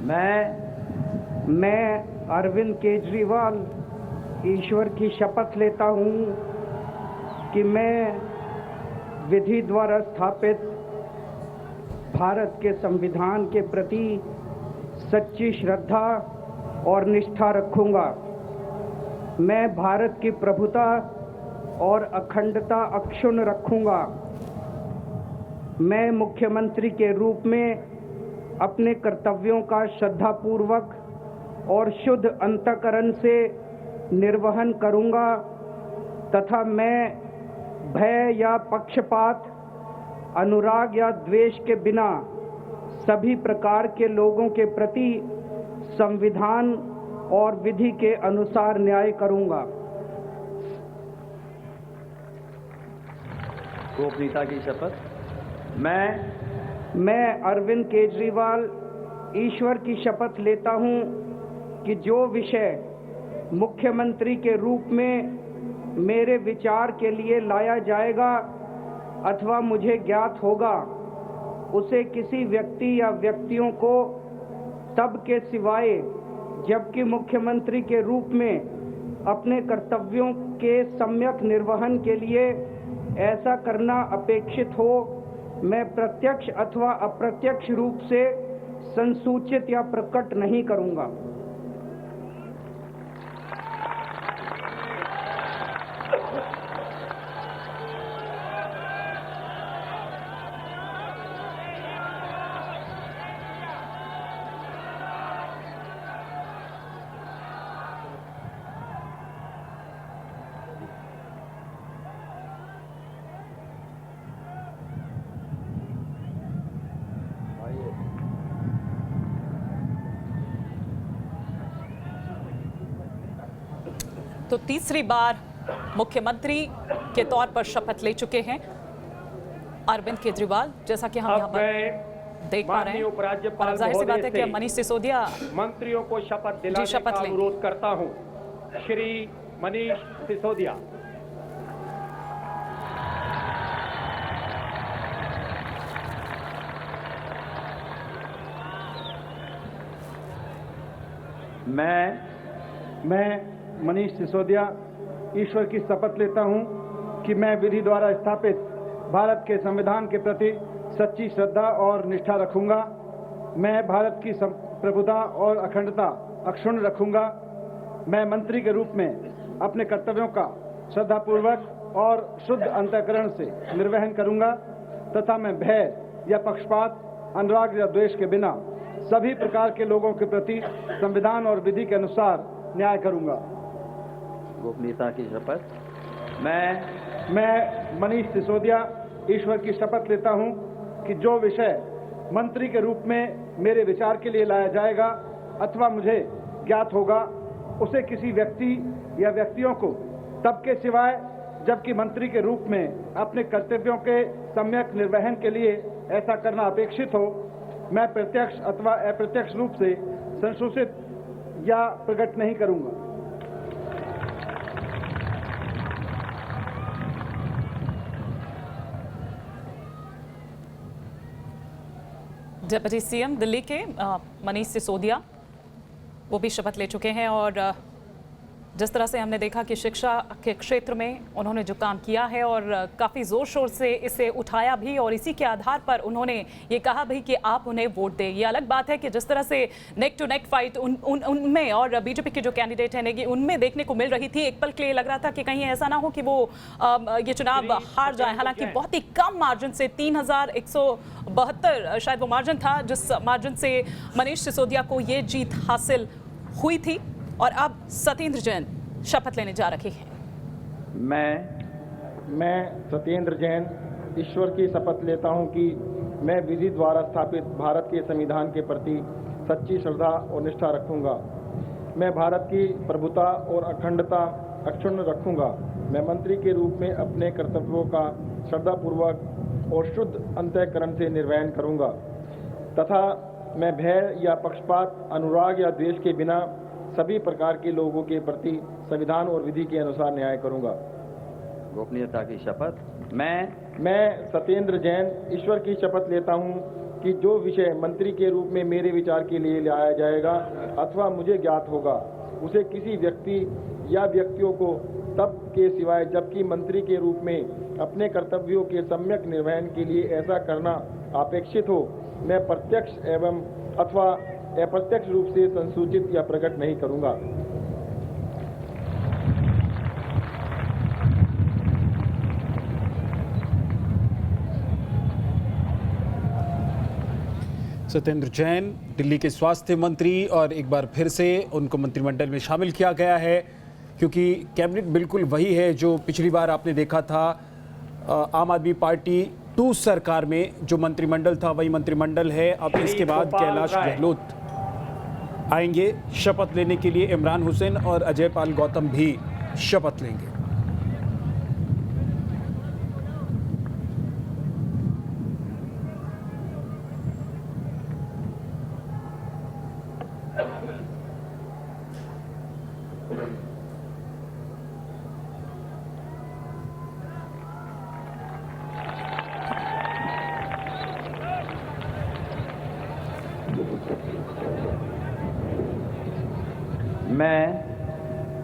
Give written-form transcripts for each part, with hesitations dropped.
मैं अरविंद केजरीवाल ईश्वर की शपथ लेता हूँ कि मैं विधि द्वारा स्थापित भारत के संविधान के प्रति सच्ची श्रद्धा और निष्ठा रखूँगा। मैं भारत की प्रभुता और अखंडता अक्षुण्ण रखूँगा। मैं मुख्यमंत्री के रूप में अपने कर्तव्यों का श्रद्धापूर्वक और शुद्ध अंतःकरण से निर्वहन करूँगा तथा मैं भय या पक्षपात, अनुराग या द्वेष के बिना सभी प्रकार के लोगों के प्रति संविधान और विधि के अनुसार न्याय करूँगा। गोपनीयता की शपथ। मैं अरविंद केजरीवाल ईश्वर की शपथ लेता हूँ कि जो विषय मुख्यमंत्री के रूप में मेरे विचार के लिए लाया जाएगा अथवा मुझे ज्ञात होगा, उसे किसी व्यक्ति या व्यक्तियों को तब के सिवाय जबकि मुख्यमंत्री के रूप में अपने कर्तव्यों के सम्यक निर्वहन के लिए ऐसा करना अपेक्षित हो, मैं प्रत्यक्ष अथवा अप्रत्यक्ष रूप से संसूचित या प्रकट नहीं करूंगा। तो तीसरी बार मुख्यमंत्री के तौर पर शपथ ले चुके हैं अरविंद केजरीवाल, जैसा कि हम यहाँ पर देख पा रहे हैं। और जाहिर सी बात है कि मनीष सिसोदिया मंत्रियों को शपथ दिलाने का अनुरोध करता हूं। श्री मनीष सिसोदिया। मैं मनीष सिसोदिया ईश्वर की शपथ लेता हूं कि मैं विधि द्वारा स्थापित भारत के संविधान के प्रति सच्ची श्रद्धा और निष्ठा रखूंगा। मैं भारत की प्रभुता और अखंडता अक्षुण्ण रखूंगा। मैं मंत्री के रूप में अपने कर्तव्यों का श्रद्धापूर्वक और शुद्ध अंतःकरण से निर्वहन करूंगा तथा मैं भय या पक्षपात, अनुराग या द्वेष के बिना सभी प्रकार के लोगों के प्रति संविधान और विधि के अनुसार न्याय करूंगा। गोपनीयता की शपथ। मैं मनीष सिसोदिया ईश्वर की शपथ लेता हूं कि जो विषय मंत्री के रूप में मेरे विचार के लिए लाया जाएगा अथवा मुझे ज्ञात होगा, उसे किसी व्यक्ति या व्यक्तियों को तब के सिवाय जबकि मंत्री के रूप में अपने कर्तव्यों के सम्यक निर्वहन के लिए ऐसा करना अपेक्षित हो, मैं प्रत्यक्ष अथवा अप्रत्यक्ष रूप से संसूचित या प्रकट नहीं करूंगा। डिप्टी सीएम दिल्ली के मनीष सिसोदिया वो भी शपथ ले चुके हैं और जिस तरह से हमने देखा कि शिक्षा के क्षेत्र में उन्होंने जो काम किया है और काफ़ी ज़ोर शोर से इसे उठाया भी और इसी के आधार पर उन्होंने ये कहा भी कि आप उन्हें वोट दें। ये अलग बात है कि जिस तरह से नेक टू नेक फाइट उनमें और बीजेपी के जो कैंडिडेट हैं उनमें देखने को मिल रही थी, एक पल के लिए लग रहा था कि कहीं ऐसा ना हो कि वो ये चुनाव हार जाए। हालांकि बहुत ही कम मार्जिन से 3172 शायद वो मार्जिन था जिस मार्जिन से मनीष सिसोदिया को ये जीत हासिल हुई थी। और अब सत्येंद्र जैन शपथ लेने जा रहे हैं। मैं सत्येंद्र जैन ईश्वर की शपथ लेता हूं कि मैं विधि द्वारा स्थापित भारत के संविधान के प्रति सच्ची श्रद्धा और निष्ठा रखूंगा। मैं भारत की प्रभुता और अखंडता अक्षुण्ण रखूंगा। मैं मंत्री के रूप में अपने कर्तव्यों का श्रद्धापूर्वक और शुद्ध अंतःकरण से निर्वहन करूंगा तथा मैं भय या पक्षपात, अनुराग या द्वेष के बिना सभी प्रकार के लोगों के प्रति संविधान और विधि के अनुसार न्याय करूंगा। गोपनीयता की शपथ। मैं सत्येंद्र जैन ईश्वर की शपथ लेता हूं कि जो विषय मंत्री के रूप में मेरे विचार के लिए लाया जाएगा अथवा मुझे ज्ञात होगा उसे किसी व्यक्ति या व्यक्तियों को तब के सिवाय जबकि मंत्री के रूप में अपने कर्तव्यों के सम्यक निर्वहन के लिए ऐसा करना अपेक्षित हो मैं प्रत्यक्ष एवं अथवा अप्रत्यक्ष रूप से संसूचित या प्रकट नहीं करूंगा। सत्येंद्र जैन दिल्ली के स्वास्थ्य मंत्री, और एक बार फिर से उनको मंत्रिमंडल में शामिल किया गया है क्योंकि कैबिनेट बिल्कुल वही है जो पिछली बार आपने देखा था आम आदमी पार्टी 2 सरकार में जो मंत्रिमंडल था वही मंत्रिमंडल है। अब इसके बाद कैलाश गहलोत आएंगे शपथ लेने के लिए, इमरान हुसैन और अजय पाल गौतम भी शपथ लेंगे।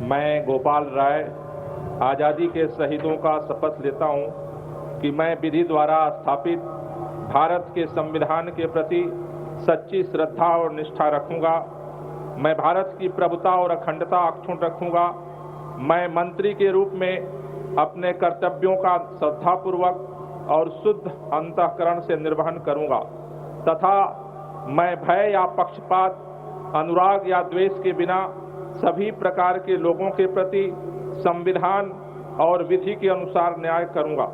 मैं गोपाल राय आज़ादी के शहीदों का शपथ लेता हूं कि मैं विधि द्वारा स्थापित भारत के संविधान के प्रति सच्ची श्रद्धा और निष्ठा रखूंगा। मैं भारत की प्रभुता और अखंडता अक्षुण्ण रखूंगा। मैं मंत्री के रूप में अपने कर्तव्यों का श्रद्धापूर्वक और शुद्ध अंतःकरण से निर्वहन करूंगा तथा मैं भय या पक्षपात, अनुराग या द्वेष के बिना सभी प्रकार के लोगों के प्रति संविधान और विधि के अनुसार न्याय करूंगा।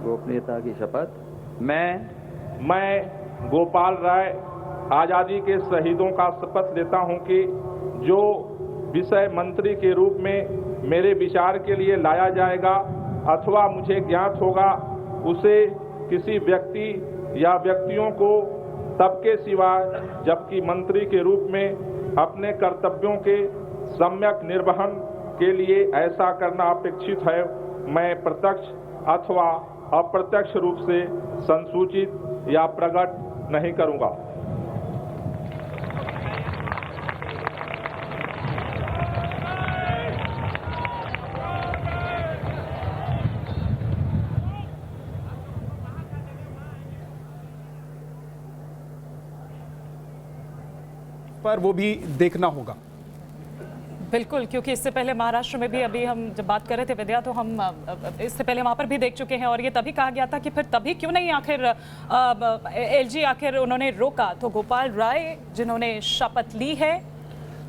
गोपनीयता की शपथ। मैं गोपाल राय आज़ादी के शहीदों का शपथ लेता हूं कि जो विषय मंत्री के रूप में मेरे विचार के लिए लाया जाएगा अथवा मुझे ज्ञात होगा उसे किसी व्यक्ति या व्यक्तियों को तब के सिवाय जबकि मंत्री के रूप में अपने कर्तव्यों के सम्यक निर्वहन के लिए ऐसा करना अपेक्षित है मैं प्रत्यक्ष अथवा अप्रत्यक्ष रूप से संसूचित या प्रकट नहीं करूंगा। पर वो भी देखना होगा। बिल्कुल, क्योंकि इससे पहले महाराष्ट्र में भी अभी हम जब बात कर रहे थे विद्या, तो हम इससे पहले वहाँ पर भी देख चुके हैं और ये तभी कहा गया था कि फिर तभी क्यों नहीं आखिर एलजी आखिर उन्होंने रोका। तो गोपाल राय जिन्होंने शपथ ली है,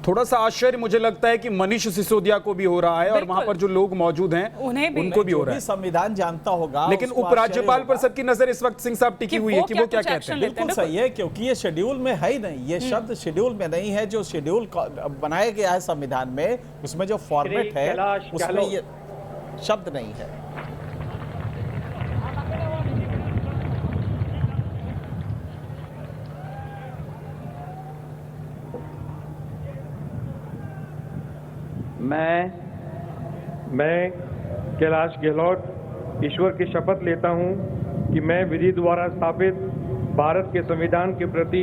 थोड़ा सा आश्चर्य मुझे लगता है कि मनीष सिसोदिया को भी हो रहा है और वहां पर जो लोग मौजूद हैं उनको भी हो रहा है। संविधान जानता होगा, लेकिन उपराज्यपाल पर सबकी नजर इस वक्त सिंह साहब टिकी हुई है कि वो क्या कहते हैं। बिल्कुल सही है, क्योंकि ये शेड्यूल में है ही नहीं, ये शब्द शेड्यूल में नहीं है। जो शेड्यूल बनाया गया है संविधान में, उसमें जो फॉर्मेट है उसमें ये शब्द नहीं है। मैं कैलाश गहलोत ईश्वर की शपथ लेता हूं कि मैं विधि द्वारा स्थापित भारत के संविधान के प्रति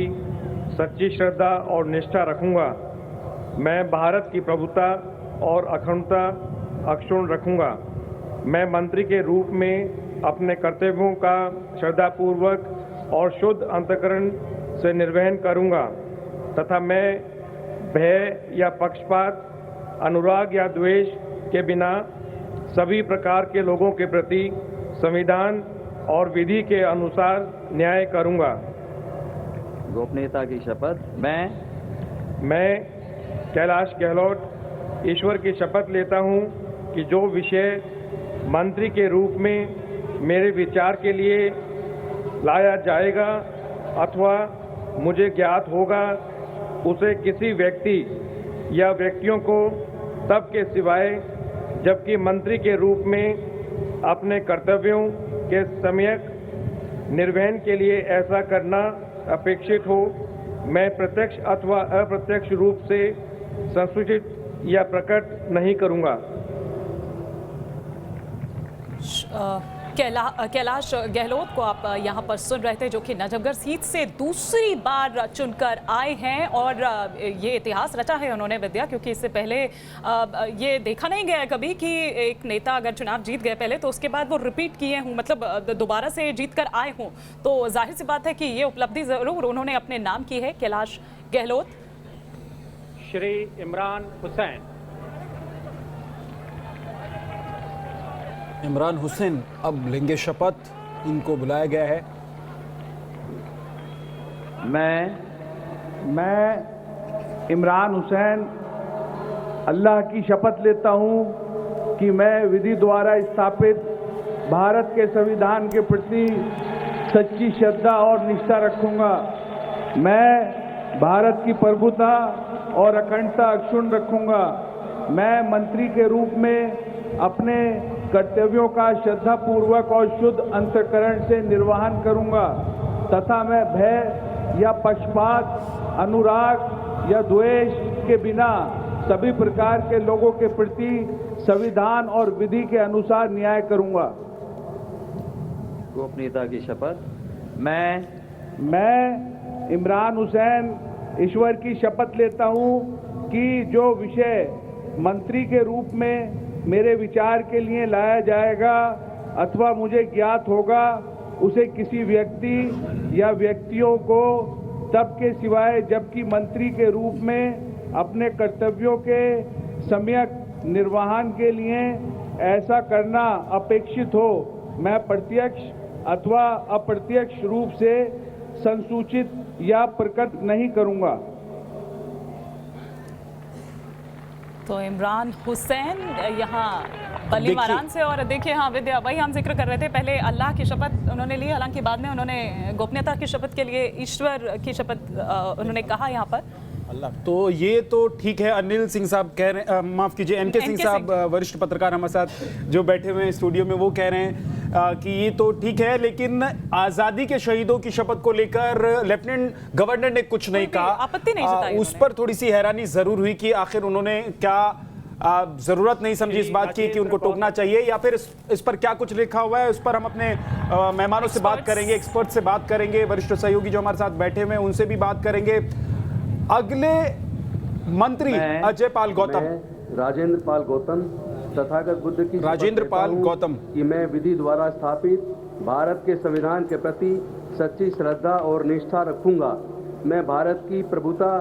सच्ची श्रद्धा और निष्ठा रखूंगा। मैं भारत की प्रभुता और अखंडता अक्षुण्ण रखूंगा। मैं मंत्री के रूप में अपने कर्तव्यों का श्रद्धापूर्वक और शुद्ध अंतःकरण से निर्वहन करूंगा तथा मैं भय या पक्षपात, अनुराग या द्वेष के बिना सभी प्रकार के लोगों के प्रति संविधान और विधि के अनुसार न्याय करूंगा। गोपनीयता की शपथ। मैं कैलाश गहलोत ईश्वर की शपथ लेता हूं कि जो विषय मंत्री के रूप में मेरे विचार के लिए लाया जाएगा अथवा मुझे ज्ञात होगा उसे किसी व्यक्ति या व्यक्तियों को तब के सिवाय जबकि मंत्री के रूप में अपने कर्तव्यों के सम्यक निर्वहन के लिए ऐसा करना अपेक्षित हो मैं प्रत्यक्ष अथवा अप्रत्यक्ष रूप से संसूचित या प्रकट नहीं करूंगा। कैलाश गहलोत को आप यहाँ पर सुन रहे थे, जो कि नजफगढ़ सीट से दूसरी बार चुनकर आए हैं और ये इतिहास रचा है उन्होंने विद्या, क्योंकि इससे पहले ये देखा नहीं गया कभी कि एक नेता अगर चुनाव जीत गए पहले तो उसके बाद वो रिपीट किए हों, मतलब दोबारा से जीत कर आए हों। तो जाहिर सी बात है कि ये उपलब्धि जरूर उन्होंने अपने नाम की है। कैलाश गहलोत। श्री इमरान हुसैन। इमरान हुसैन अब लेंगे शपथ, इनको बुलाया गया है। मैं इमरान हुसैन अल्लाह की शपथ लेता हूं कि मैं विधि द्वारा स्थापित भारत के संविधान के प्रति सच्ची श्रद्धा और निष्ठा रखूंगा। मैं भारत की प्रभुता और अखंडता अक्षुण्ण रखूंगा। मैं मंत्री के रूप में अपने कर्तव्यों का श्रद्धापूर्वक और शुद्ध अंतःकरण से निर्वहन करूंगा तथा मैं भय या पक्षपात, अनुराग या द्वेष के बिना सभी प्रकार के लोगों के प्रति संविधान और विधि के अनुसार न्याय करूंगा। गोपनीयता की शपथ। मैं इमरान हुसैन ईश्वर की शपथ लेता हूं कि जो विषय मंत्री के रूप में मेरे विचार के लिए लाया जाएगा अथवा मुझे ज्ञात होगा, उसे किसी व्यक्ति या व्यक्तियों को तब के सिवाय जबकि मंत्री के रूप में अपने कर्तव्यों के सम्यक निर्वहन के लिए ऐसा करना अपेक्षित हो, मैं प्रत्यक्ष अथवा अप्रत्यक्ष रूप से संसूचित या प्रकट नहीं करूंगा। तो इमरान हुसैन यहाँ बल्ली मारान से। और देखिए, हाँ विद्या, वही हम जिक्र कर रहे थे, पहले अल्लाह की शपथ उन्होंने ली, हालांकि बाद में उन्होंने गोपनीयता की शपथ के लिए ईश्वर की शपथ उन्होंने कहा यहाँ पर। तो ये तो ठीक है। अनिल सिंह साहब कह रहे हैं, माफ कीजिए, एनके सिंह साहब वरिष्ठ पत्रकार हमारे साथ जो बैठे हुए हैं स्टूडियो में, वो कह रहे हैं कि ये तो ठीक है, लेकिन आजादी के शहीदों की शपथ को लेकर लेफ्टिनेंट गवर्नर ने कुछ नहीं कहा, आपत्ति नहीं जताई। उस पर थोड़ी सी हैरानी जरूर हुई कि आखिर उन्होंने क्या जरूरत नहीं समझी इस बात की कि उनको टोकना चाहिए, या फिर इस पर क्या कुछ लिखा हुआ है। उस पर हम अपने मेहमानों से बात करेंगे, एक्सपर्ट से बात करेंगे, वरिष्ठ सहयोगी जो हमारे साथ बैठे हुए हैं उनसे भी बात करेंगे। अगले मंत्री अजय पाल गौतम। राजेंद्र पाल गौतम तथागत बुद्ध की राजेंद्र पाल गौतम कि मैं विधि द्वारा स्थापित भारत के संविधान के प्रति सच्ची श्रद्धा और निष्ठा रखूंगा। मैं भारत की प्रभुता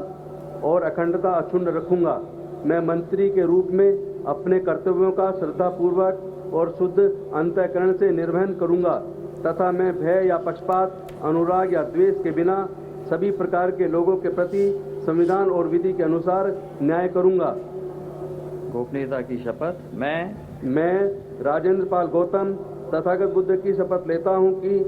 और अखंडता अक्षुण्ण रखूंगा। मैं मंत्री के रूप में अपने कर्तव्यों का श्रद्धापूर्वक और शुद्ध अंतःकरण से निर्वहन करूंगा तथा मैं भय या पक्षपात, अनुराग या द्वेष के बिना सभी प्रकार के लोगों के प्रति संविधान और विधि के अनुसार न्याय करूंगा। गोपनीयता की शपथ। मैं राजेंद्र पाल गौतम तथागत बुद्ध की शपथ लेता हूं कि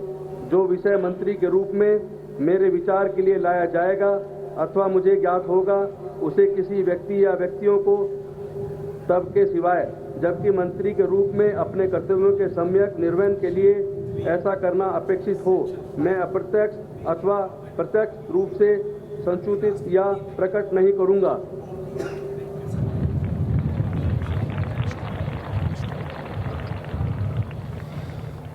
जो विषय मंत्री के रूप में मेरे विचार के लिए लाया जाएगा अथवा मुझे ज्ञात होगा, उसे किसी व्यक्ति या व्यक्तियों को तब के सिवाय जबकि मंत्री के रूप में अपने कर्तव्यों के सम्यक निर्वहन के लिए ऐसा करना अपेक्षित हो, मैं अप्रत्यक्ष अथवा प्रत्यक्ष रूप से संसूचित या प्रकट नहीं करूंगा।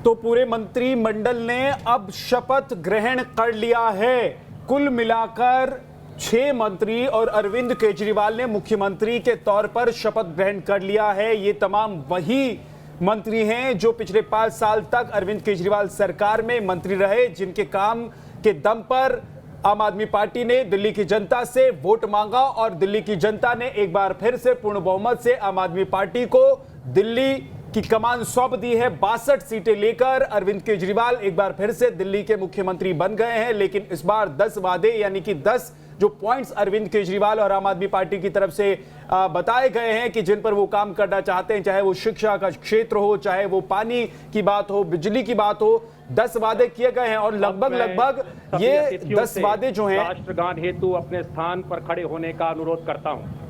तो पूरे मंत्रिमंडल ने अब शपथ ग्रहण कर लिया है। कुल मिलाकर 6 मंत्री और अरविंद केजरीवाल ने मुख्यमंत्री के तौर पर शपथ ग्रहण कर लिया है। ये तमाम वही मंत्री हैं जो पिछले 5 साल तक अरविंद केजरीवाल सरकार में मंत्री रहे, जिनके काम के दम पर आम आदमी पार्टी ने दिल्ली की जनता से वोट मांगा और दिल्ली की जनता ने एक बार फिर से पूर्ण बहुमत से आम आदमी पार्टी को दिल्ली की कमान सौंप दी है। 62 सीटें लेकर अरविंद केजरीवाल एक बार फिर से दिल्ली के मुख्यमंत्री बन गए हैं, लेकिन इस बार 10 वादे यानी कि 10 जो पॉइंट्स अरविंद केजरीवाल और आम आदमी पार्टी की तरफ से बताए गए हैं कि जिन पर वो काम करना चाहते हैं, चाहे वो शिक्षा का क्षेत्र हो, चाहे वो पानी की बात हो, बिजली की बात हो, 10 वादे किए गए हैं और लगभग ये 10 वादे जो हैं राष्ट्रगान हेतु अपने स्थान पर खड़े होने का अनुरोध करता हूं।